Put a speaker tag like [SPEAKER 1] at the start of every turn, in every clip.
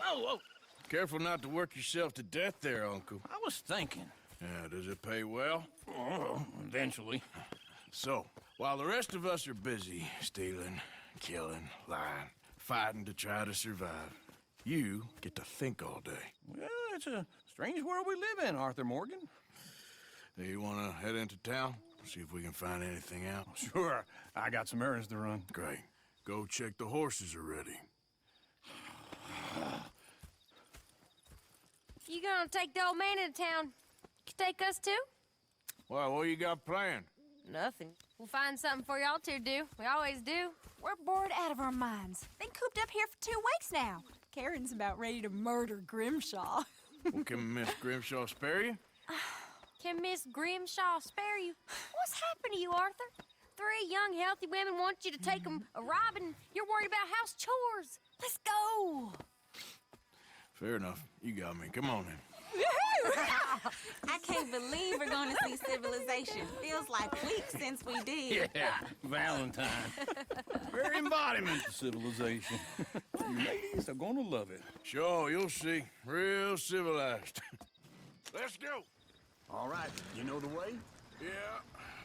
[SPEAKER 1] Oh,
[SPEAKER 2] Careful not to work yourself to death there, Uncle.
[SPEAKER 1] I was thinking.
[SPEAKER 2] Yeah, does it pay well?
[SPEAKER 1] Oh, eventually.
[SPEAKER 2] So, while the rest of us are busy stealing, killing, lying, fighting to try to survive, you get to think all day.
[SPEAKER 1] Well, it's a strange world we live in, Arthur Morgan.
[SPEAKER 2] Do you want to head into town? See if we can find anything out?
[SPEAKER 1] Sure, I got some errands to run.
[SPEAKER 2] Great. Go check the horses are ready.
[SPEAKER 3] You gonna take the old man into town? You take us too?
[SPEAKER 2] Well, what you got planned?
[SPEAKER 3] Nothing. We'll find something for y'all to do. We always do.
[SPEAKER 4] We're bored out of our minds. Been cooped up here for 2 weeks now. Karen's about ready to murder Grimshaw.
[SPEAKER 2] Well, can Miss Grimshaw spare you?
[SPEAKER 3] Can Miss Grimshaw spare you? What's happened to you, Arthur? 3 young, healthy women want you to take them a robbing. You're worried about house chores. Let's go.
[SPEAKER 2] Fair enough. You got me. Come on then.
[SPEAKER 5] I can't believe we're going to see civilization. Feels like weeks since we did.
[SPEAKER 1] Yeah, Valentine. Very embodiment of civilization. You ladies are gonna love it.
[SPEAKER 2] Sure, you'll see. Real civilized. Let's go.
[SPEAKER 6] All right, you know the way?
[SPEAKER 2] Yeah,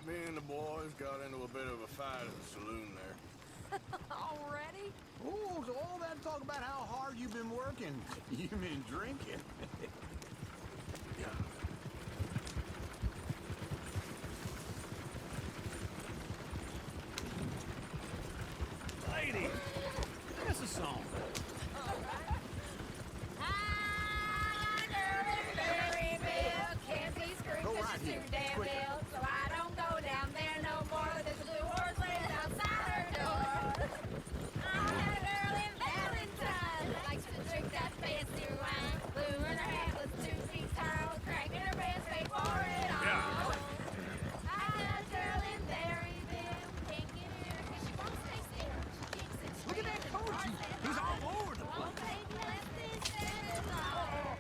[SPEAKER 2] me and the boys got into a bit of a fight at the saloon there.
[SPEAKER 3] Already?
[SPEAKER 6] Oh, so all that talk about how hard you've been working, you've been drinking.
[SPEAKER 2] Yeah.
[SPEAKER 1] Ladies, that's a song.
[SPEAKER 6] Go right here. Quick.
[SPEAKER 3] So I don't go down there no more. There's a blue horse laying outside her door. I had a girl in Valentine that likes to drink that fancy wine. Blue in her hat was 2 feet tall, cranking her breast straight for it all. I had a girl in Berryville, can't get her 'cause she won't stay still. She kicks and
[SPEAKER 6] Look at that coach. He's all over the place.
[SPEAKER 3] won't take less than 7 hours.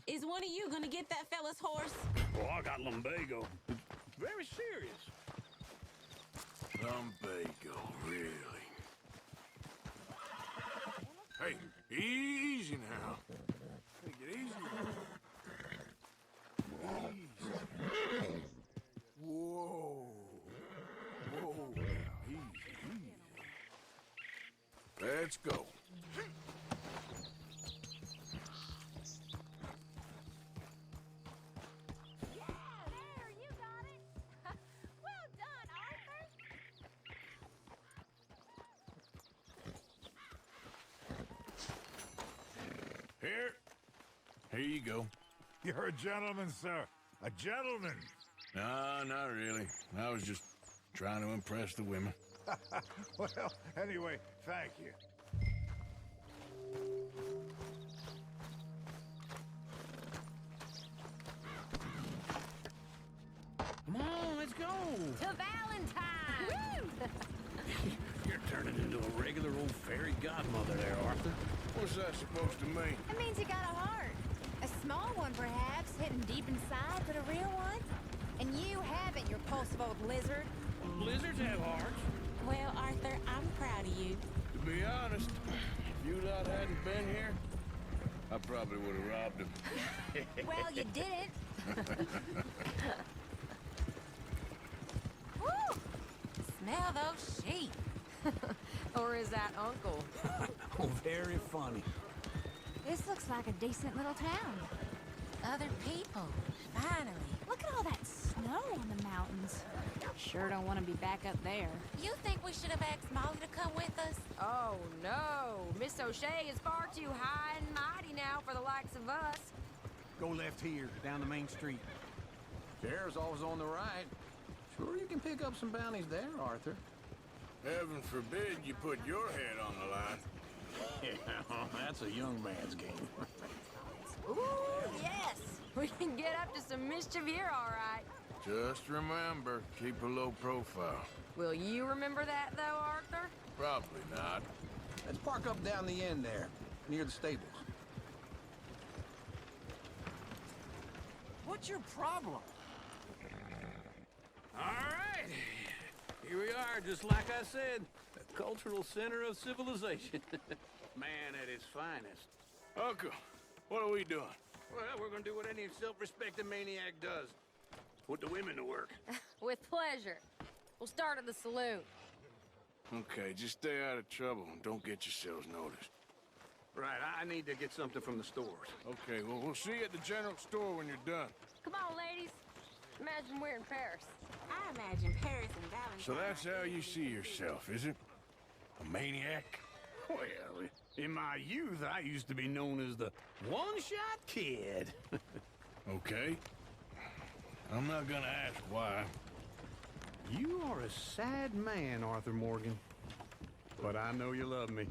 [SPEAKER 5] Is one of you going to get that fella's horse?
[SPEAKER 1] Oh, I got lumbago. It's very serious.
[SPEAKER 2] Lumbago, really? Hey, easy now. Take it easy. Easy. Whoa. Whoa. Now, easy. Let's go.
[SPEAKER 3] There, you got it. Well done, Arthur.
[SPEAKER 2] Here you go.
[SPEAKER 7] You're a gentleman, sir. A gentleman.
[SPEAKER 2] No, not really. I was just trying to impress the women.
[SPEAKER 7] Well, anyway, thank you.
[SPEAKER 1] Come on, let's go.
[SPEAKER 3] To Valentine!
[SPEAKER 1] You're turning into a regular old fairy godmother there, Arthur.
[SPEAKER 2] What's that supposed to mean?
[SPEAKER 4] It means you got a heart. A small one, perhaps, hidden deep inside, but a real one. And you haven't, you repulsive old lizard.
[SPEAKER 1] Blizzards have hearts.
[SPEAKER 5] Well, Arthur, I'm proud of you.
[SPEAKER 2] To be honest, if you lot hadn't been here, I probably would have robbed him.
[SPEAKER 4] Well, you didn't.
[SPEAKER 3] Woo! Smell those sheep. Or is that Uncle?
[SPEAKER 1] Oh, very funny.
[SPEAKER 4] This looks like a decent little town.
[SPEAKER 3] Other people. Finally.
[SPEAKER 4] Look at all that snow on the mountains. Sure don't want to be back up there.
[SPEAKER 5] You think we should have asked Molly to come with us?
[SPEAKER 3] Oh, no. Miss O'Shea is far too high and mighty now for the likes of us.
[SPEAKER 6] Go left here, down the main street. Sheriff's always on the right. Sure you can pick up some bounties there, Arthur.
[SPEAKER 2] Heaven forbid you put your head on the line.
[SPEAKER 6] Yeah, that's a young man's game.
[SPEAKER 3] Ooh, yes. We can get up to some mischief here, all right.
[SPEAKER 2] Just remember, keep a low profile.
[SPEAKER 3] Will you remember that, though, Arthur?
[SPEAKER 2] Probably not.
[SPEAKER 6] Let's park up down the end there, near the stables.
[SPEAKER 8] What's your problem?
[SPEAKER 1] All right. Here we are, just like I said. A cultural center of civilization. Man at his finest.
[SPEAKER 2] Uncle, what are we doing?
[SPEAKER 1] Well, we're gonna do what any self-respecting maniac does. Put the women to work.
[SPEAKER 3] With pleasure. We'll start at the saloon.
[SPEAKER 2] Okay, just stay out of trouble and don't get yourselves noticed.
[SPEAKER 1] Right, I need to get something from the stores.
[SPEAKER 2] Okay, well, we'll see you at the general store when you're done.
[SPEAKER 3] Come on, ladies. Imagine we're in Paris.
[SPEAKER 5] I imagine Paris and Valentine.
[SPEAKER 2] So that's how you see yourself, is it? A maniac?
[SPEAKER 1] Well, in my youth, I used to be known as the one-shot kid.
[SPEAKER 2] Okay. I'm not gonna ask why.
[SPEAKER 1] You are a sad man, Arthur Morgan. But I know you love me.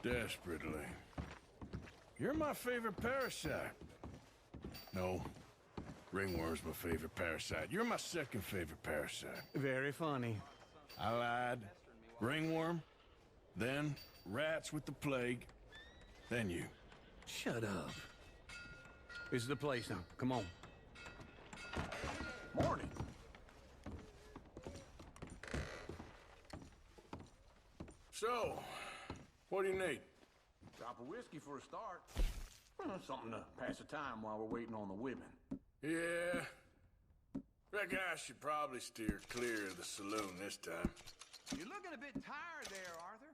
[SPEAKER 2] Desperately. You're my favorite parasite. No. Ringworm's my favorite parasite. You're my second favorite parasite.
[SPEAKER 1] Very funny.
[SPEAKER 2] I lied. Ringworm, then rats with the plague, then you.
[SPEAKER 1] Shut up. This is the place now. Come on.
[SPEAKER 6] Morning.
[SPEAKER 2] So, what do you need?
[SPEAKER 6] Drop of whiskey for a start. Something to pass the time while we're waiting on the women.
[SPEAKER 2] Yeah. Reckon I should probably steer clear of the saloon this time.
[SPEAKER 6] You're looking a bit tired there, Arthur.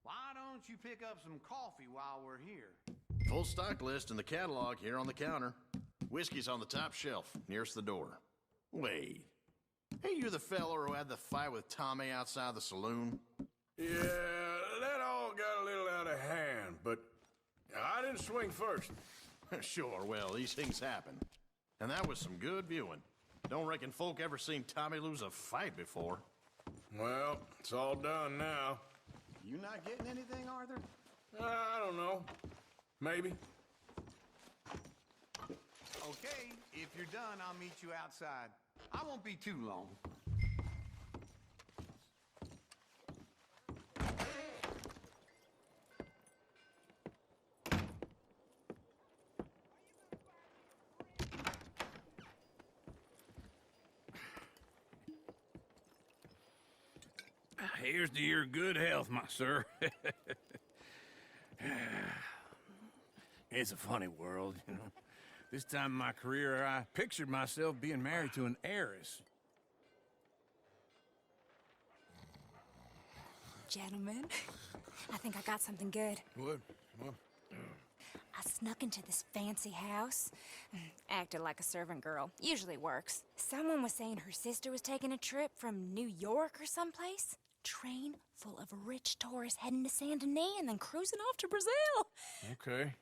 [SPEAKER 6] Why don't you pick up some coffee while we're here?
[SPEAKER 8] Full stock list in the catalog here on the counter. Whiskey's on the top shelf, nearest the door. Wait. Hey, you the fella who had the fight with Tommy outside the saloon?
[SPEAKER 2] Yeah, that all got a little out of hand, but I didn't swing first.
[SPEAKER 8] Sure, well, these things happen. And that was some good viewing. Don't reckon folk ever seen Tommy lose a fight before.
[SPEAKER 2] Well, it's all done now.
[SPEAKER 6] You not getting anything, Arthur?
[SPEAKER 2] I don't know. Maybe.
[SPEAKER 6] Okay, if you're done, I'll meet you outside. I won't be too long.
[SPEAKER 1] Here's to your good health, my sir. It's a funny world, you know. This time in my career, I pictured myself being married to an heiress.
[SPEAKER 9] Gentlemen, I think I got something good.
[SPEAKER 2] What?
[SPEAKER 9] I snuck into this fancy house, acted like a servant girl. Usually works. Someone was saying her sister was taking a trip from New York or someplace. Train full of rich tourists heading to Saint Denis and then cruising off to Brazil.
[SPEAKER 2] Okay.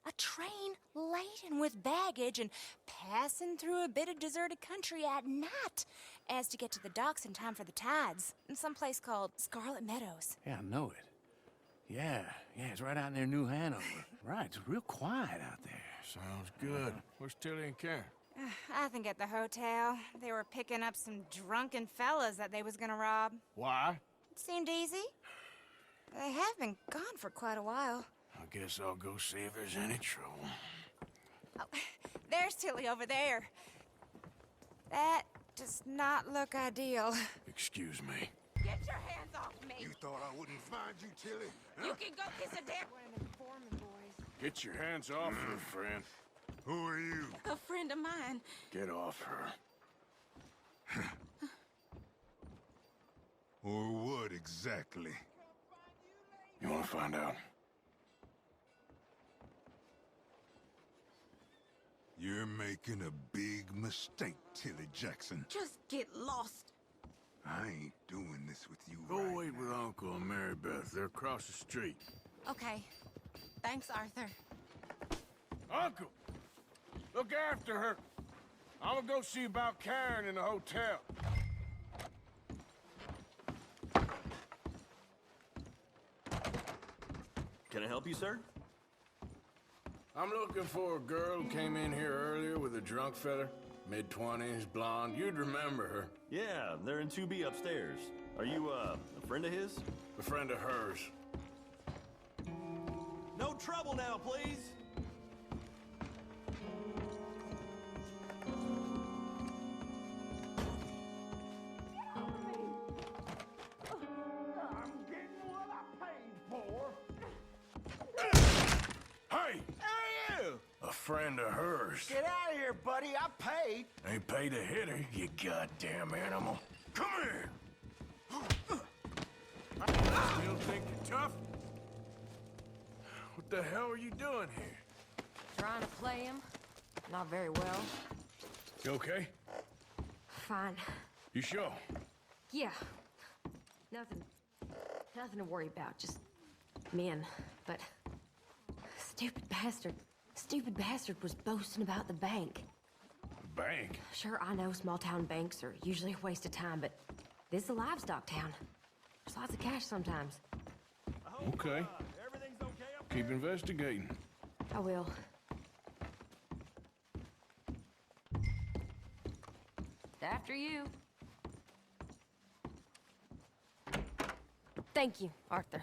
[SPEAKER 9] A train laden with baggage and passing through a bit of deserted country at night as to get to the docks in time for the tides in some place called Scarlet Meadows.
[SPEAKER 1] Yeah, I know it. Yeah, it's right out near New Hanover. Right, it's real quiet out there.
[SPEAKER 2] Sounds good. Where's Tilly and Karen?
[SPEAKER 9] I think at the hotel. They were picking up some drunken fellas that they was gonna rob.
[SPEAKER 2] Why?
[SPEAKER 9] It seemed easy. They have been gone for quite a while.
[SPEAKER 2] I guess I'll go see if there's any trouble.
[SPEAKER 9] Oh, there's Tilly over there. That does not look ideal.
[SPEAKER 2] Excuse me.
[SPEAKER 5] Get your hands off me.
[SPEAKER 7] You thought I wouldn't find you, Tilly?
[SPEAKER 5] You can go kiss a dick.
[SPEAKER 2] Get your hands off her, friend.
[SPEAKER 7] Who are you?
[SPEAKER 5] A friend of mine.
[SPEAKER 2] Get off her.
[SPEAKER 7] Or what exactly?
[SPEAKER 2] You want to find out?
[SPEAKER 7] You're making a big mistake, Tilly Jackson.
[SPEAKER 5] Just get lost.
[SPEAKER 7] I ain't doing this with you
[SPEAKER 2] Go
[SPEAKER 7] right
[SPEAKER 2] wait
[SPEAKER 7] now.
[SPEAKER 2] with Uncle and Mary Beth. They're across the street.
[SPEAKER 5] Okay. Thanks, Arthur.
[SPEAKER 2] Uncle! Look after her. I'm gonna go see about Karen in the hotel.
[SPEAKER 10] Can I help you, sir?
[SPEAKER 2] I'm looking for a girl who came in here earlier with a drunk fella. Mid-20s, blonde. You'd remember her.
[SPEAKER 10] Yeah, they're in 2B upstairs. Are you, a friend of his?
[SPEAKER 2] A friend of hers.
[SPEAKER 10] No trouble now, please!
[SPEAKER 2] A friend of hers.
[SPEAKER 6] Get out of here, buddy. I paid.
[SPEAKER 2] Ain't paid to hit her, you goddamn animal. Come here! Still think you're tough? What the hell are you doing here?
[SPEAKER 11] Trying to play him. Not very well.
[SPEAKER 2] You okay?
[SPEAKER 11] Fine.
[SPEAKER 2] You sure?
[SPEAKER 11] Yeah. Nothing to worry about. Just men. But stupid bastard was boasting about the bank.
[SPEAKER 2] The bank?
[SPEAKER 11] Sure, I know small town banks are usually a waste of time, but this is a livestock town. There's lots of cash sometimes.
[SPEAKER 2] Okay.
[SPEAKER 10] Everything's okay up
[SPEAKER 2] Keep investigating.
[SPEAKER 11] I will. After you. Thank you, Arthur.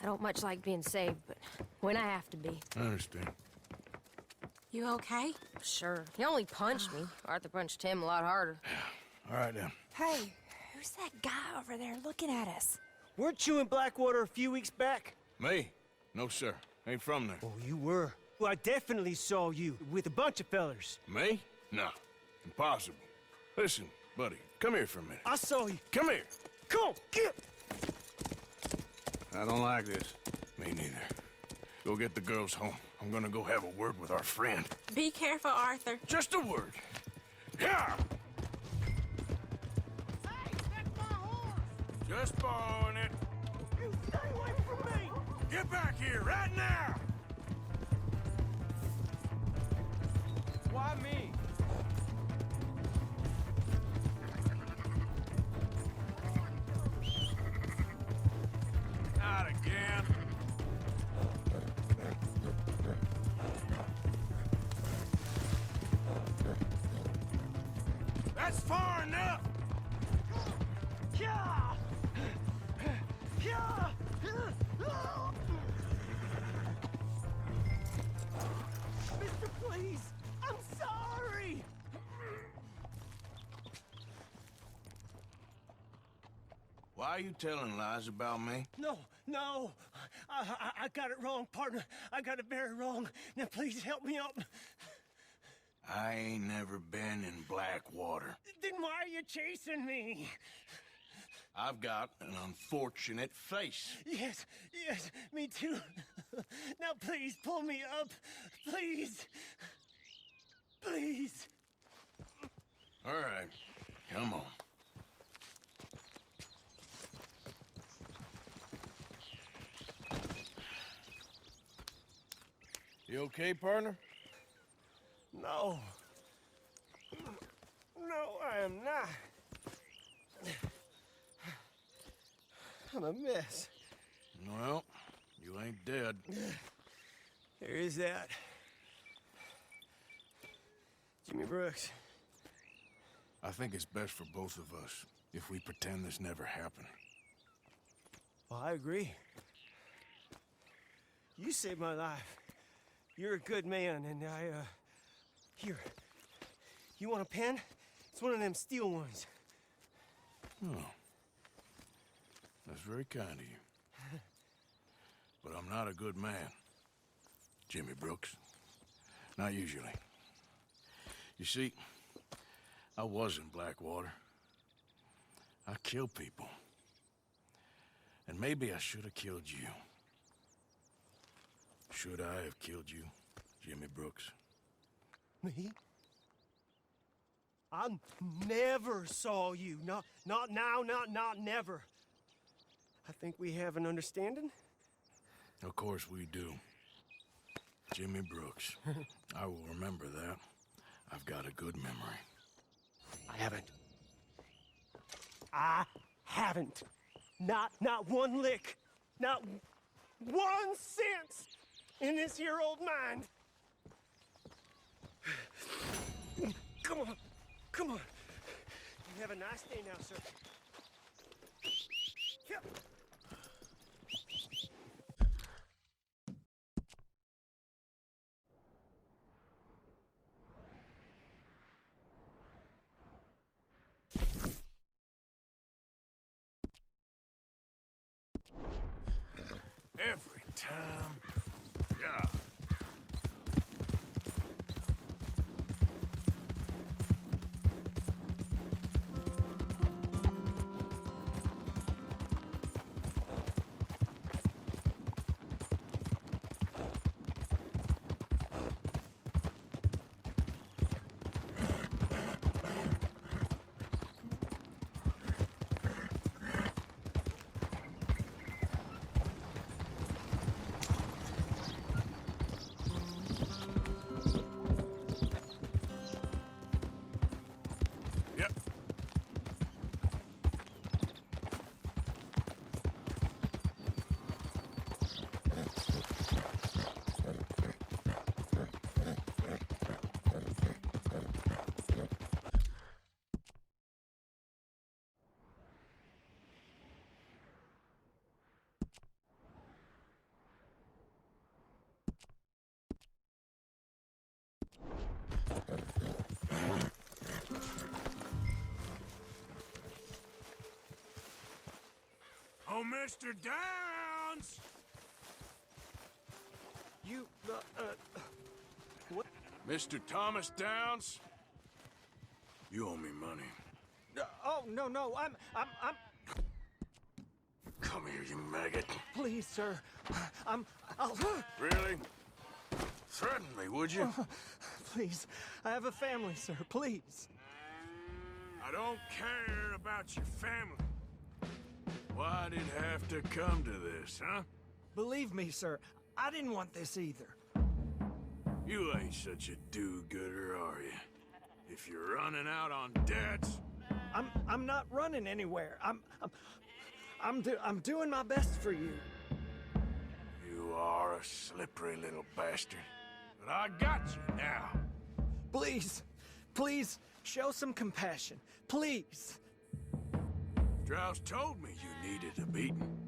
[SPEAKER 11] I don't much like being saved, but when I have to be.
[SPEAKER 2] I understand.
[SPEAKER 5] You okay?
[SPEAKER 11] Sure. He only punched me. Arthur punched him a lot harder.
[SPEAKER 2] All right, then.
[SPEAKER 9] Hey, who's that guy over there looking at us?
[SPEAKER 12] Weren't you in Blackwater a few weeks back?
[SPEAKER 2] Me? No, sir. Ain't from there.
[SPEAKER 12] Oh, you were. Well, I definitely saw you with a bunch of fellers.
[SPEAKER 2] Me? No. Impossible. Listen, buddy, come here for a minute.
[SPEAKER 12] I saw you.
[SPEAKER 2] Come here.
[SPEAKER 12] Come on, get!
[SPEAKER 2] I don't like this. Me neither. Go get the girls home. I'm gonna go have a word with our friend.
[SPEAKER 5] Be careful, Arthur.
[SPEAKER 2] Just a word. Yeah!
[SPEAKER 3] Hey, that's my horse!
[SPEAKER 2] Just borrowing it.
[SPEAKER 12] You stay away from me!
[SPEAKER 2] Get back here right now!
[SPEAKER 12] Why me?
[SPEAKER 2] Not again. That's far enough!
[SPEAKER 12] Yeah! Yeah! Mister, please! I'm sorry!
[SPEAKER 2] Why are you telling lies about me?
[SPEAKER 12] No. I got it wrong, partner. I got it very wrong. Now, please help me up.
[SPEAKER 2] I ain't never been in Blackwater.
[SPEAKER 12] Then why are you chasing me?
[SPEAKER 2] I've got an unfortunate face.
[SPEAKER 12] Yes, me too. Now, please, pull me up. Please. Please.
[SPEAKER 2] All right, come on. You okay, partner?
[SPEAKER 12] No. No, I am not. I'm a mess.
[SPEAKER 2] Well, you ain't dead.
[SPEAKER 12] There is that. Jimmy Brooks.
[SPEAKER 2] I think it's best for both of us if we pretend this never happened.
[SPEAKER 12] Well, I agree. You saved my life. You're a good man, and here. You want a pen? It's one of them steel ones.
[SPEAKER 2] Oh. That's very kind of you. But I'm not a good man, Jimmy Brooks. Not usually. You see, I was in Blackwater. I killed people. And maybe I should have killed you. Should I have killed you, Jimmy Brooks?
[SPEAKER 12] Me? I never saw you. Not now, not never. I think we have an understanding.
[SPEAKER 2] Of course we do. Jimmy Brooks. I will remember that. I've got a good memory.
[SPEAKER 12] I haven't. Not one lick. Not 1 cent in this here old mind. Come on. You have a nice day now, sir. Yep.
[SPEAKER 2] Every time. Yeah. Oh, Mr. Downs!
[SPEAKER 12] You, what?
[SPEAKER 2] Mr. Thomas Downs? You owe me money.
[SPEAKER 12] Oh, no, I'm...
[SPEAKER 2] Come here, you maggot.
[SPEAKER 12] Please, sir. I'll...
[SPEAKER 2] Really? Threaten me, would you?
[SPEAKER 12] Please, I have a family, sir, please.
[SPEAKER 2] I don't care about your family. Why'd it have to come to this, huh?
[SPEAKER 12] Believe me, sir, I didn't want this either.
[SPEAKER 2] You ain't such a do-gooder, are you? If you're running out on debts...
[SPEAKER 12] I'm not running anywhere. I'm doing my best for you.
[SPEAKER 2] You are a slippery little bastard. But I got you now.
[SPEAKER 12] Please, show some compassion. Please.
[SPEAKER 2] Strauss told me you needed a beating.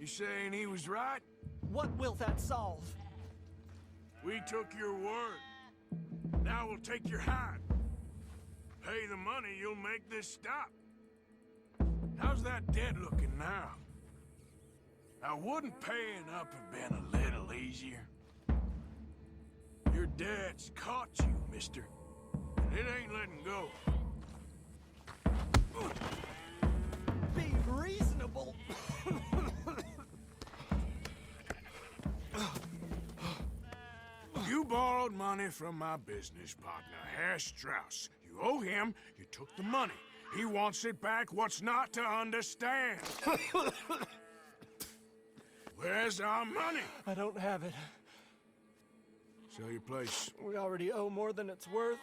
[SPEAKER 2] You saying he was right?
[SPEAKER 12] What will that solve?
[SPEAKER 2] We took your word. Now we'll take your hide. Pay the money, you'll make this stop. How's that debt looking now? Now, wouldn't paying up have been a little easier? Your dad's caught you, mister. And it ain't letting go.
[SPEAKER 12] Be reasonable.
[SPEAKER 2] You borrowed money from my business partner, Herr Strauss. You owe him, you took the money. He wants it back. What's not to understand? Where's our money?
[SPEAKER 12] I don't have it.
[SPEAKER 2] Sell your place.
[SPEAKER 12] We already owe more than it's worth.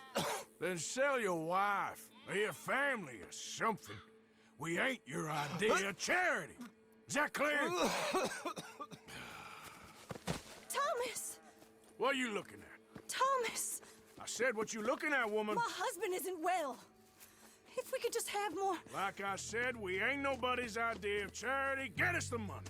[SPEAKER 2] Then sell your wife, or your family, or something. We ain't your idea of charity. Is that clear?
[SPEAKER 13] Thomas!
[SPEAKER 2] What are you looking at?
[SPEAKER 13] Thomas!
[SPEAKER 2] I said, what you looking at, woman?
[SPEAKER 13] My husband isn't well. If we could just have more...
[SPEAKER 2] Like I said, we ain't nobody's idea of charity. Get us the money.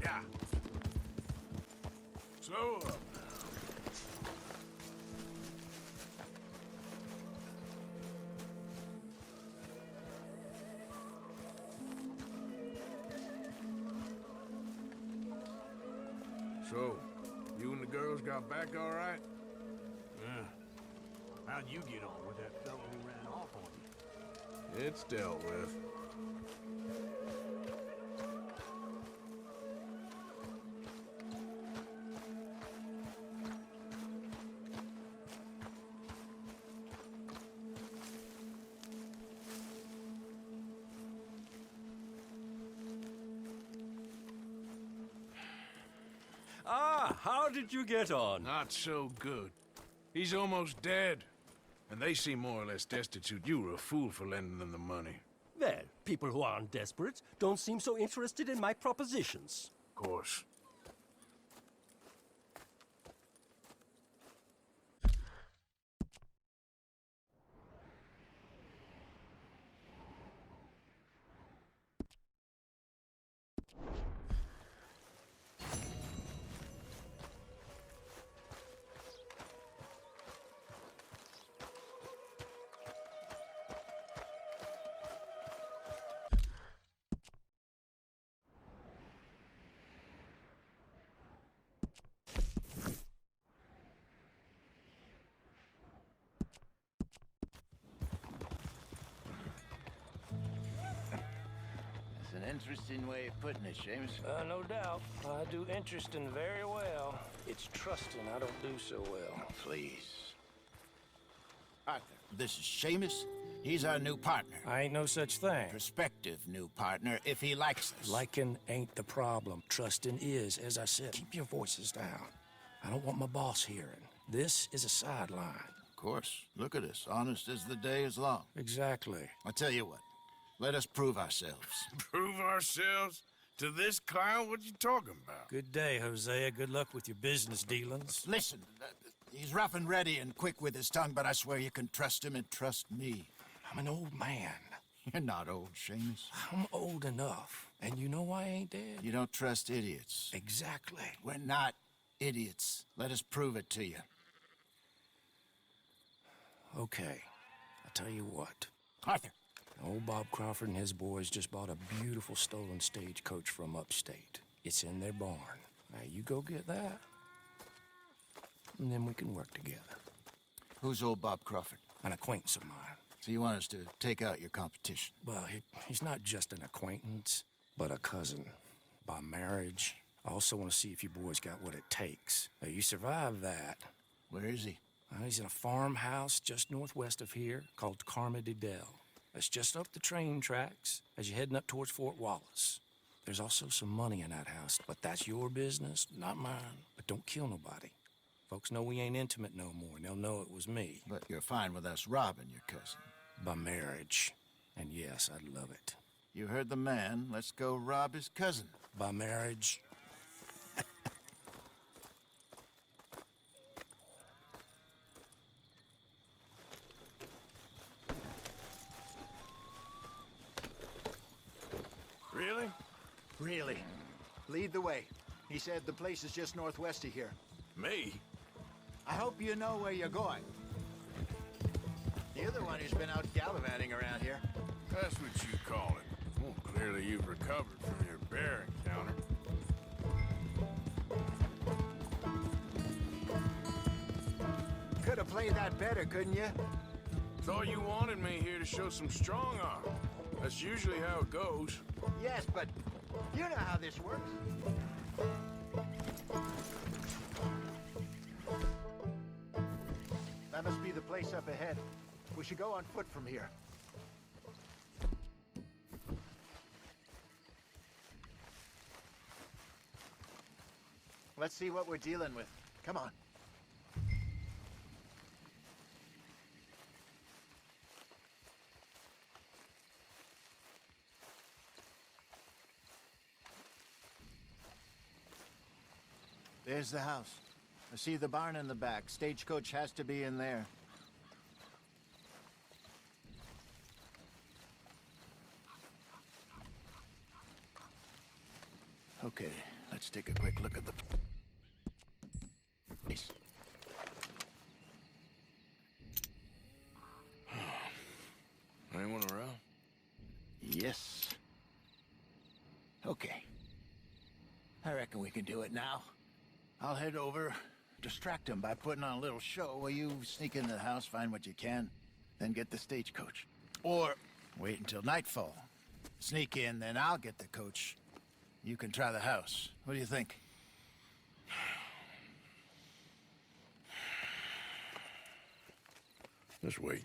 [SPEAKER 2] Yeah. Slow up. So, you and the girls got back all right?
[SPEAKER 6] Yeah. How'd you get on with that fellow who ran off on you?
[SPEAKER 2] It's dealt with.
[SPEAKER 14] Ah, how did you get on?
[SPEAKER 2] Not so good. He's almost dead. And they seem more or less destitute. You were a fool for lending them the money.
[SPEAKER 14] Well, people who aren't desperate don't seem so interested in my propositions.
[SPEAKER 2] Of course.
[SPEAKER 15] Interesting way of putting it, Seamus.
[SPEAKER 16] No doubt. I do interesting very well. It's trusting I don't do so well.
[SPEAKER 15] Please.
[SPEAKER 2] Arthur, this is Seamus. He's our new partner.
[SPEAKER 14] I ain't no such thing.
[SPEAKER 2] Prospective new partner, if he likes us.
[SPEAKER 14] Liking ain't the problem. Trusting is. As I said, keep your voices down. I don't want my boss hearing. This is a sideline.
[SPEAKER 2] Of course. Look at us. Honest as the day is long.
[SPEAKER 14] Exactly.
[SPEAKER 2] I tell you what. Let us prove ourselves.
[SPEAKER 16] Prove ourselves? To this clown? What you talking about?
[SPEAKER 14] Good day, Hosea. Good luck with your business dealings.
[SPEAKER 2] Listen, he's rough and ready and quick with his tongue, but I swear you can trust him and trust me.
[SPEAKER 14] I'm an old man.
[SPEAKER 2] You're not old, Seamus.
[SPEAKER 14] I'm old enough. And you know I ain't dead.
[SPEAKER 2] You don't trust idiots.
[SPEAKER 14] Exactly.
[SPEAKER 2] We're not idiots. Let us prove it to you.
[SPEAKER 14] Okay. I'll tell you what.
[SPEAKER 2] Arthur.
[SPEAKER 14] Old Bob Crawford and his boys just bought a beautiful stolen stagecoach from upstate. It's in their barn. Now you go get that, and then we can work together.
[SPEAKER 2] Who's old Bob Crawford?
[SPEAKER 14] An acquaintance of mine.
[SPEAKER 2] So you want us to take out your competition?
[SPEAKER 14] Well, he's not just an acquaintance, but a cousin. By marriage. I also want to see if you boys got what it takes. Now, you survive that.
[SPEAKER 2] Where is he?
[SPEAKER 14] He's in a farmhouse just northwest of here called Carmody Dell. It's just up the train tracks as you're heading up towards Fort Wallace. There's also some money in that house, but that's your business, not mine. But don't kill nobody. Folks know we ain't intimate no more, and they'll know it was me.
[SPEAKER 2] But you're fine with us robbing your cousin.
[SPEAKER 14] By marriage. And yes, I'd love it.
[SPEAKER 2] You heard the man. Let's go rob his cousin.
[SPEAKER 14] By marriage.
[SPEAKER 16] Really?
[SPEAKER 15] Really. Lead the way. He said the place is just northwest of here.
[SPEAKER 16] Me?
[SPEAKER 15] I hope you know where you're going. You're the one who's been out gallivanting around here.
[SPEAKER 16] That's what you call it. Well, clearly you've recovered from your bear encounter.
[SPEAKER 15] Could have played that better, couldn't you?
[SPEAKER 16] Thought you wanted me here to show some strong arm. That's usually how it goes.
[SPEAKER 15] Yes, but you know how this works. That must be the place up ahead. We should go on foot from here. Let's see what we're dealing with. Come on. There's the house. I see the barn in the back. Stagecoach has to be in there.
[SPEAKER 2] Okay, let's take a quick look at the place.
[SPEAKER 16] Anyone around?
[SPEAKER 2] Yes. Okay. I reckon we can do it now. I'll head over, distract him by putting on a little show while you sneak into the house, find what you can, then get the stagecoach. Or wait until nightfall. Sneak in, then I'll get the coach. You can try the house. What do you think?
[SPEAKER 16] Just wait.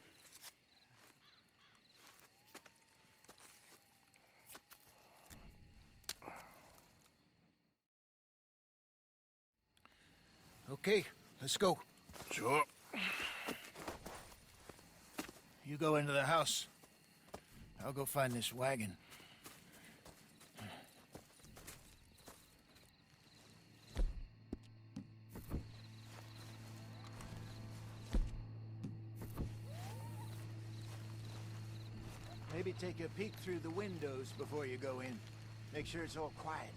[SPEAKER 2] Okay, let's go.
[SPEAKER 16] Sure.
[SPEAKER 2] You go into the house. I'll go find this wagon. Maybe take a peek through the windows before you go in. Make sure it's all quiet.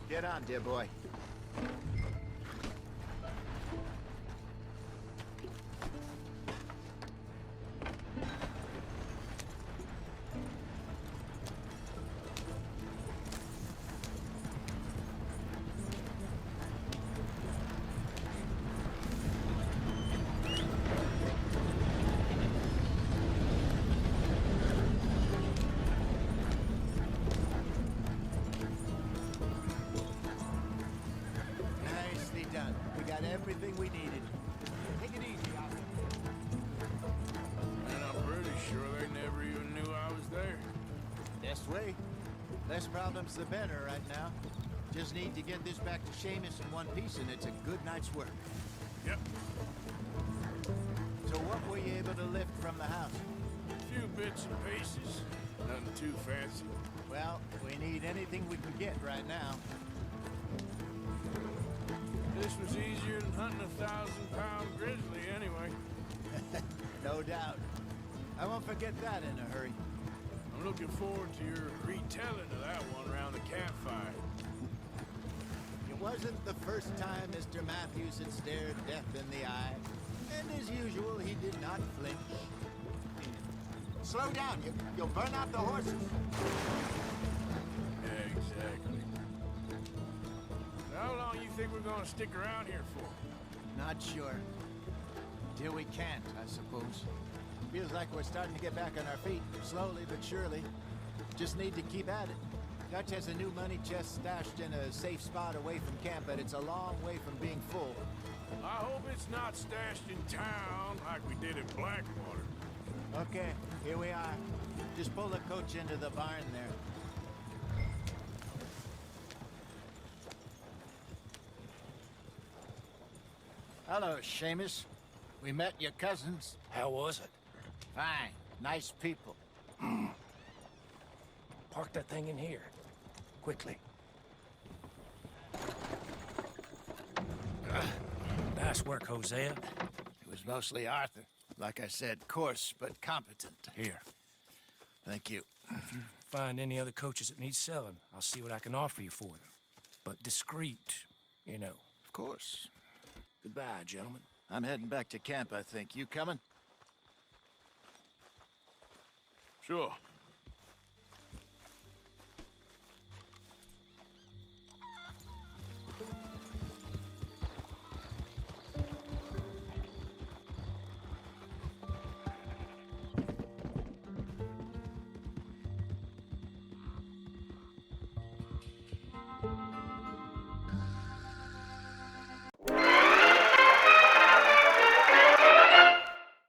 [SPEAKER 15] Get on, dear boy. Nicely done. We got everything we needed. Take it easy, Oscar.
[SPEAKER 16] And I'm pretty sure they never even knew I was there.
[SPEAKER 15] Best way. Less problems the better right now. Just need to get this back to Seamus in one piece and it's a good night's work.
[SPEAKER 16] Yep.
[SPEAKER 15] So what were you able to lift from the house?
[SPEAKER 16] A few bits and pieces. Nothing too fancy.
[SPEAKER 15] Well, we need anything we can get right now.
[SPEAKER 16] This was easier than hunting a 1,000-pound grizzly anyway.
[SPEAKER 15] No doubt. I won't forget that in a hurry.
[SPEAKER 16] I'm looking forward to your retelling of that one around the campfire.
[SPEAKER 15] It wasn't the first time Mr. Matthews had stared death in the eye. And as usual, he did not flinch. Slow down, you'll burn out the horses.
[SPEAKER 16] Yeah, exactly. How long you think we're gonna stick around here for?
[SPEAKER 15] Not sure. Till we can't, I suppose. Feels like we're starting to get back on our feet, slowly but surely. Just need to keep at it. Dutch has a new money chest stashed in a safe spot away from camp, but it's a long way from being full.
[SPEAKER 16] I hope it's not stashed in town like we did in Blackwater.
[SPEAKER 15] Okay, here we are. Just pull the coach into the barn there. Hello, Seamus. We met your cousins.
[SPEAKER 14] How was it?
[SPEAKER 15] Fine. Nice people.
[SPEAKER 14] Park that thing in here. Quickly. Nice work, Hosea.
[SPEAKER 15] It was mostly Arthur. Like I said, coarse but competent.
[SPEAKER 14] Here.
[SPEAKER 15] Thank you.
[SPEAKER 14] If you find any other coaches that need selling, I'll see what I can offer you for them. But discreet, you know.
[SPEAKER 15] Of course.
[SPEAKER 14] Goodbye, gentlemen.
[SPEAKER 15] I'm heading back to camp, I think. You coming?
[SPEAKER 16] Sure.